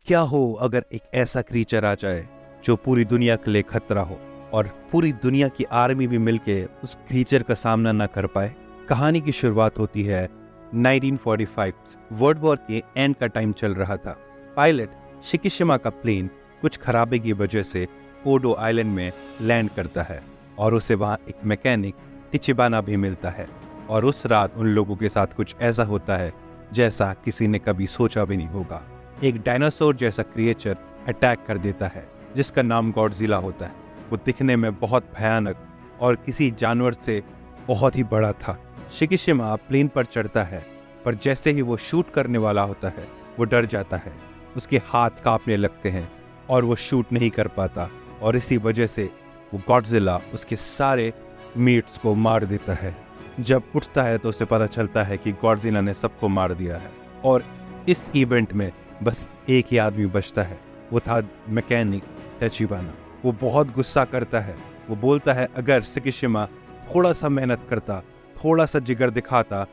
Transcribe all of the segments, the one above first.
क्या हो अगर एक ऐसा क्रीचर आ जाए जो पूरी दुनिया के लिए खतरा हो और पूरी दुनिया की आर्मी भी मिलके उस क्रीचर का सामना ना कर पाए। कहानी की शुरुआत होती है 1945। वर्ल्ड वॉर के एंड का टाइम चल रहा था। पायलट शिकिशिमा का प्लेन कुछ खराबे की वजह से ओडो आइलैंड में लैंड करता है और उसे वहां एक मैकेनिक टिचिबाना भी मिलता है। और उस रात उन लोगों के साथ कुछ ऐसा होता है जैसा किसी ने कभी सोचा भी नहीं होगा। एक डायनासोर जैसा क्रिएचर अटैक कर देता है जिसका नाम गॉडजिला होता है। वो दिखने में बहुत भयानक और किसी जानवर से बहुत ही बड़ा था। शिकिशिमा प्लेन पर चढ़ता है पर जैसे ही वो शूट करने वाला होता है वो डर जाता है। उसके हाथ कांपने लगते हैं और वो शूट नहीं कर पाता और इसी वजह से वो गॉडजिला उसके सारे मीट्स को मार देता है। जब उठता है तो उसे पता चलता है कि गॉडजिला ने सबको मार दिया है और इस इवेंट में बस एक ही आदमी बचता है। वो था मैकेनिक टिचिबाना। वो बहुत गुस्सा करता है। वो बोलता है अगर शिकिशिमा थोड़ा सा मेहनत करता, थोड़ा सा जिगर दिखाता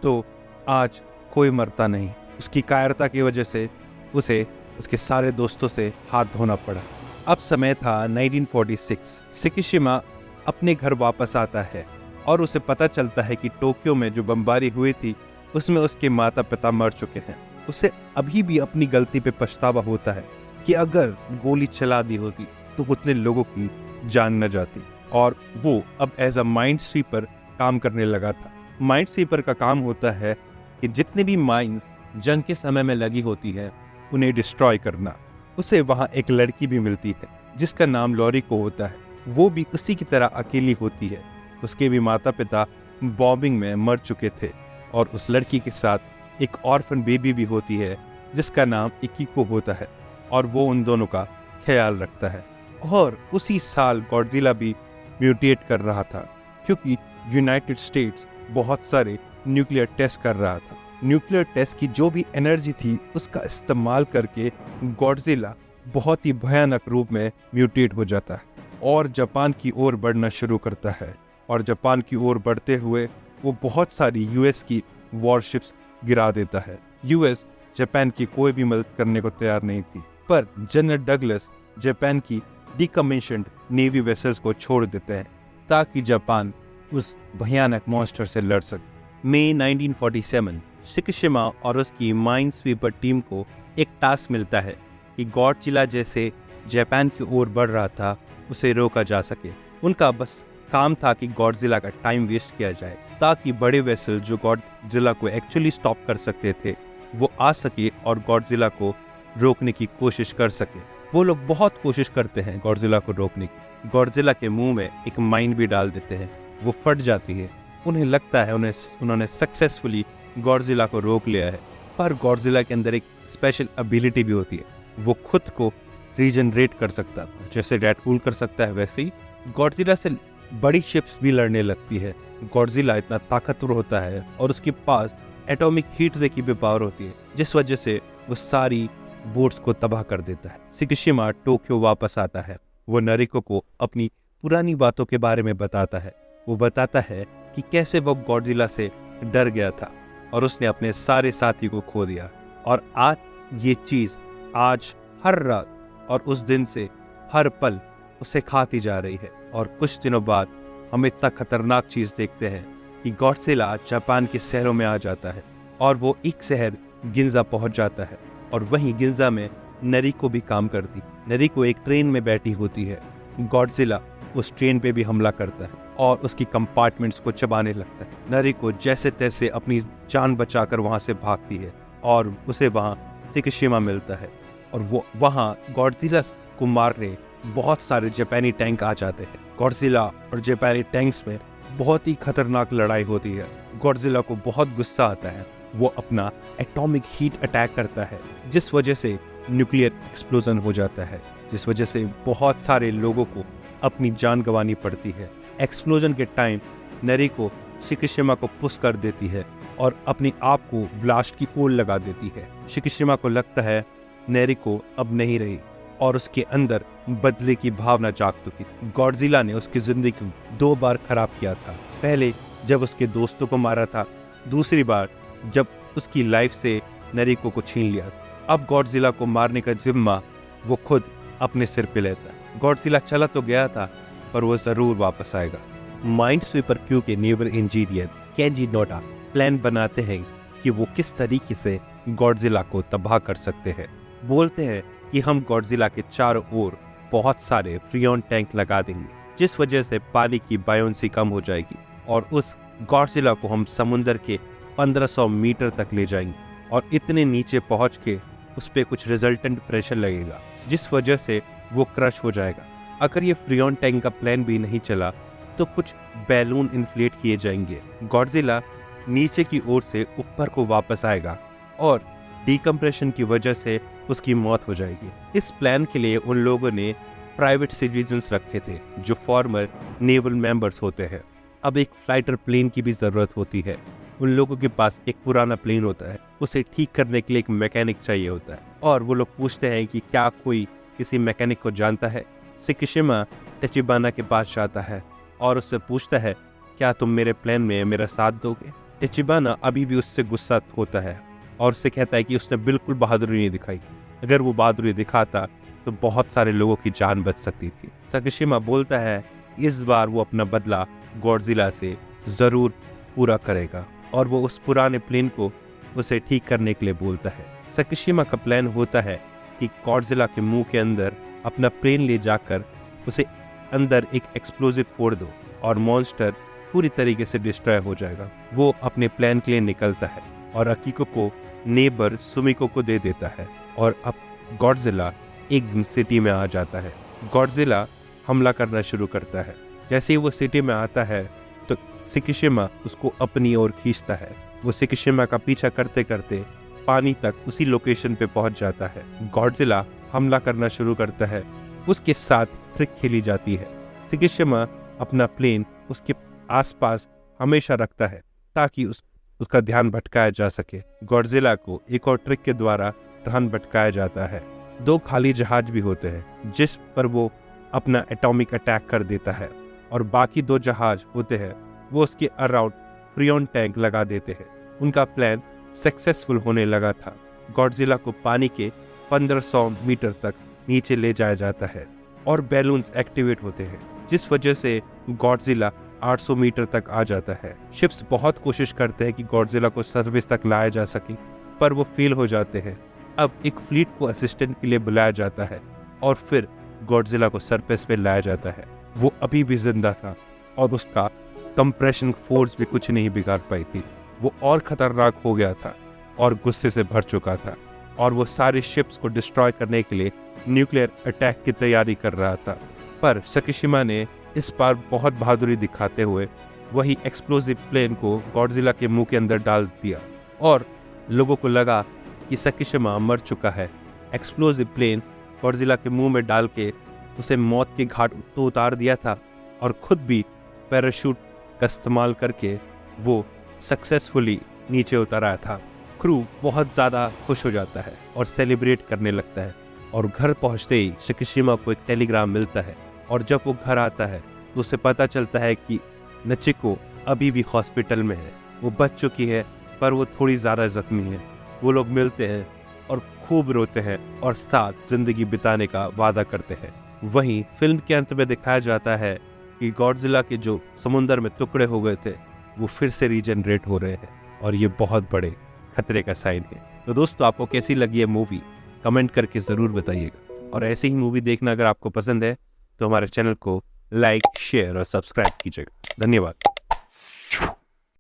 तो आज कोई मरता नहीं। उसकी कायरता की वजह से उसे उसके सारे दोस्तों से हाथ धोना पड़ा। अब समय था 1946। शिकिशिमा अपने घर वापस आता है और उसे पता चलता है कि टोक्यो में जो बमबारी हुई थी उसमें उसके माता पिता मर चुके हैं। उसे अभी भी अपनी गलती पे पछतावा होता है कि अगर गोली चला दी होती तो उतने लोगों की जान न जाती। और वो अब एज अ माइंड स्वीपर काम करने लगा था। माइंड स्वीपर का काम होता है कि जितने भी माइंस जंग के समय में लगी होती है उन्हें डिस्ट्रॉय करना। उसे वहाँ एक लड़की भी मिलती है जिसका नाम लॉरिको होता है। वो भी उसी की तरह अकेली होती है। उसके भी माता पिता बॉम्बिंग में मर चुके थे और उस लड़की के साथ एक ऑर्फन बेबी भी होती है जिसका नाम इकिको होता है और वो उन दोनों का ख्याल रखता है। और उसी साल गॉडजिला भी म्यूटेट कर रहा था क्योंकि यूनाइटेड स्टेट्स बहुत सारे न्यूक्लियर टेस्ट कर रहा था। न्यूक्लियर टेस्ट की जो भी एनर्जी थी उसका इस्तेमाल करके गॉडजिला बहुत ही भयानक रूप में म्यूटेट हो जाता है और जापान की ओर बढ़ना शुरू करता है। और जापान की ओर बढ़ते हुए वो बहुत सारी यूएस की वॉरशिप्स गिरा देता है। यूएस जापान की कोई भी मदद करने को तैयार नहीं थी पर जनरल डगलस जापान की डिकमीशन्ड नेवी वेसल्स को छोड़ देते हैं ताकि जापान उस भयानक मॉन्स्टर से लड़ सके। मई 1947 शिकिशिमा और उसकी माइन स्वीपर टीम को एक टास्क मिलता है कि गॉडजिला जैसे जापान की ओर बढ़ रहा था उसे रोका जा सके। उनका बस काम था कि गॉडजिला का टाइम वेस्ट किया जाए ताकि बड़े वेसल जो गॉडजिला को एक्चुअली स्टॉप कर सकते थे वो आ सके और गॉडजिला को रोकने की कोशिश कर सके। वो लोग बहुत कोशिश करते हैं गॉडजिला को रोकने की। गॉडजिला के मुंह में एक माइन भी डाल देते हैं, वो फट जाती है। उन्हें लगता है उन्होंने सक्सेसफुली गॉडजिला को रोक लिया है। पर गॉडजिला के अंदर एक स्पेशल एबिलिटी भी होती है, वो खुद को रीजनरेट कर सकता था। जैसे डेडपूल कर सकता है वैसे ही गॉडजिला से बड़ी शिप्स भी लड़ने लगती है। गॉडजिला इतना ताकतवर होता है और उसके पास एटॉमिक हीट रे की भी पावर होती है जिस वजह से वो सारी बोट्स को तबाह कर देता है। शिकिशिमा टोक्यो वापस आता है। वो नरिको को अपनी पुरानी बातों के बारे में बताता है। वो बताता है कि कैसे वो गॉडजिला से डर गया था और उसने अपने सारे साथी को खो दिया। और आज ये चीज आज हर रात और उस दिन से हर पल उसे खाती जा रही है। और कुछ दिनों बाद हम इतना खतरनाक चीज देखते हैं कि गॉडजिला जापान के शहरों में आ जाता है और वो एक शहर गिंजा पहुंच जाता है और वहीं गिंजा में नरिको भी काम करती। नरिको एक ट्रेन में बैठी होती है। गॉडजिला उस ट्रेन पे भी हमला करता है और उसकी कंपार्टमेंट्स को चबाने लगता है। नरिको जैसे तैसे अपनी जान बचाकर वहां से भागती है और उसे वहां शिकिशिमा मिलता है और वो वहां गॉडजिला को मारने बहुत सारे जापानी टैंक आ जाते हैं। गॉडजिला और जापानी टैंक्स में बहुत ही खतरनाक लड़ाई होती है। गॉडजिला को बहुत गुस्सा आता है। वो अपना एटॉमिक हीट अटैक करता है जिस वजह से न्यूक्लियर एक्सप्लोजन हो जाता है, जिस वजह से बहुत सारे लोगों को अपनी जान गंवानी पड़ती है। एक्सप्लोजन के टाइम नरिको शिकिशिमा को पुश कर देती है और अपने आप को ब्लास्ट की ओर लगा देती है। शिकिशिमा को लगता है नरिको अब नहीं रही और उसके अंदर बदले की भावना जाग चुकी। गॉडजिला ने उसकी जिंदगी 2 बार खराब किया था। पहले जब उसके दोस्तों को मारा था, दूसरी बार जब उसकी लाइफ से नरिको को छीन लिया। अब गॉडजिला को मारने का जिम्मा वो खुद अपने सिर पे लेता है। गॉडजिला चला तो गया था, पर वो जरूर वापस आएगा। माइंडस्वीपर क्रू के नेवल इंजीनियर केंजी नोडा प्लान बनाते हैं कि वो किस तरीके से गॉडजिला को तबाह कर सकते हैं। बोलते हैं कि हम गॉडजिला के चारों ओर बहुत सारे फ्रियोन टैंक लगा देंगे, जिस वजह से पानी की बायोंसी कम हो जाएगी और उस गॉडजिला को हम समुंदर के 1500 मीटर तक ले जाएंगे और इतने नीचे पहुंच के उस पर कुछ रिजल्टेंट प्रेशर लगेगा, जिस वजह से वो क्रश हो जाएगा। अगर ये फ्रियोन टैंक का प्लान भी नहीं चला तो कुछ बैलून इन्फ्लेट किए जाएंगे। गॉडजिला नीचे की ओर से ऊपर को वापस आएगा और डिकम्प्रेशन की वजह से उसकी मौत हो जाएगी। इस प्लान के लिए उन लोगों ने प्राइवेट सिटीजन्स रखे थे जो फॉर्मर नेवल मेंबर्स होते हैं। अब एक फाइटर प्लेन की भी ज़रूरत होती है। उन लोगों के पास एक पुराना प्लेन होता है, उसे ठीक करने के लिए एक मैकेनिक चाहिए होता है और वो लोग पूछते हैं कि क्या कोई किसी मैकेनिक को जानता है। सिकिशिमा टेचिबाना के पास जाता है और उससे पूछता है, क्या तुम मेरे प्लान में मेरा साथ दोगे? टेचिबाना अभी भी उससे गुस्सा होता है और उससे कहता है कि उसने बिल्कुल बहादुरी नहीं दिखाई। अगर वो बहादुरी दिखाता तो बहुत सारे लोगों की जान बच सकती थी। सकिशिमा बोलता है इस बार वो अपना बदला गॉडजिला से ज़रूर पूरा करेगा और वो उस पुराने प्लेन को उसे ठीक करने के लिए बोलता है। सकिशिमा का प्लान होता है कि गॉडजिला के मुंह के अंदर अपना प्लेन ले जाकर उसे अंदर एक एक्सप्लोजिव फोड़ दो और मॉन्स्टर पूरी तरीके से डिस्ट्रॉय हो जाएगा। वो अपने प्लान के लिए निकलता है और अकीको को नेबर सुमिको को दे देता है और अब गॉडजिला एक दिन सिटी में आ जाता है। गॉडजिला हमला करना शुरू करता है। जैसे ही वो सिटी में आता है तो सिकिशिमा उसको अपनी ओर खींचता है। वो सिकिशिमा का पीछा करते करते पानी तक उसी लोकेशन पे पहुंच जाता है। गॉडजिला हमला करना शुरू करता है। उसके साथ ट्रिक खेली जाती है। सिकिशिमा अपना प्लेन उसके आसपास हमेशा रखता है ताकि उसका ध्यान भटकाया जा सके। गॉडजिला को एक और ट्रिक के द्वारा ध्यान भटकाया जाता है। 2 खाली जहाज भी होते हैं जिस पर वो अपना एटॉमिक अटैक कर देता है और बाकी 2 जहाज होते हैं वो उसके अराउंड फ्रियोन टैंक लगा देते हैं। उनका प्लान सक्सेसफुल होने लगा था। गॉडजिला को पानी के 1500 मीटर तक नीचे ले जाया जाता है और बैलून्स एक्टिवेट होते हैं, जिस वजह से गॉडजिला 800 मीटर तक आ जाता है। शिप्स बहुत कोशिश करते हैं कि गॉडजिला को सर्विस तक लाया जा सके, पर वो फेल हो जाते हैं। अब एक फ्लीट को असिस्टेंट के लिए बुलाया जाता है और फिर गॉडजिला को सरफेस पे लाया जाता है। वो अभी भी जिंदा था और उसका कंप्रेशन फोर्स भी कुछ नहीं बिगाड़ पाई थी। वो और खतरनाक हो गया था और गुस्से से भर चुका था और वो सारे शिप्स को डिस्ट्रॉय करने के लिए न्यूक्लियर अटैक की तैयारी कर रहा था। पर सकिशिमा ने इस बार बहुत बहादुरी दिखाते हुए वही एक्सप्लोजिव प्लेन को गॉडजिला के मुंह के अंदर डाल दिया और लोगों को लगा कि सकिशिमा मर चुका है। एक्सप्लोजिव प्लेन गॉडजिला के मुंह में डाल के उसे मौत के घाट तो उतार दिया था और खुद भी पैराशूट का इस्तेमाल करके वो सक्सेसफुली नीचे उतर आया था। क्रू बहुत ज़्यादा खुश हो जाता है और सेलिब्रेट करने लगता है और घर पहुंचते ही सकिशिमा को एक टेलीग्राम मिलता है और जब वो घर आता है तो उसे पता चलता है कि नचिको अभी भी हॉस्पिटल में है। वो बच चुकी है पर वो थोड़ी ज़्यादा जख्मी है। वो लोग मिलते हैं और खूब रोते हैं और साथ जिंदगी बिताने का वादा करते हैं। वहीं फिल्म के अंत में दिखाया जाता है कि गॉडजिला के जो समुंदर में टुकड़े हो गए थे वो फिर से रीजनरेट हो रहे हैं और ये बहुत बड़े खतरे का साइन है। तो दोस्तों, आपको कैसी लगी है मूवी कमेंट करके ज़रूर बताइएगा और ऐसी ही मूवी देखना अगर आपको पसंद है तो हमारे चैनल को लाइक, शेयर और सब्सक्राइब कीजिएगा। धन्यवाद।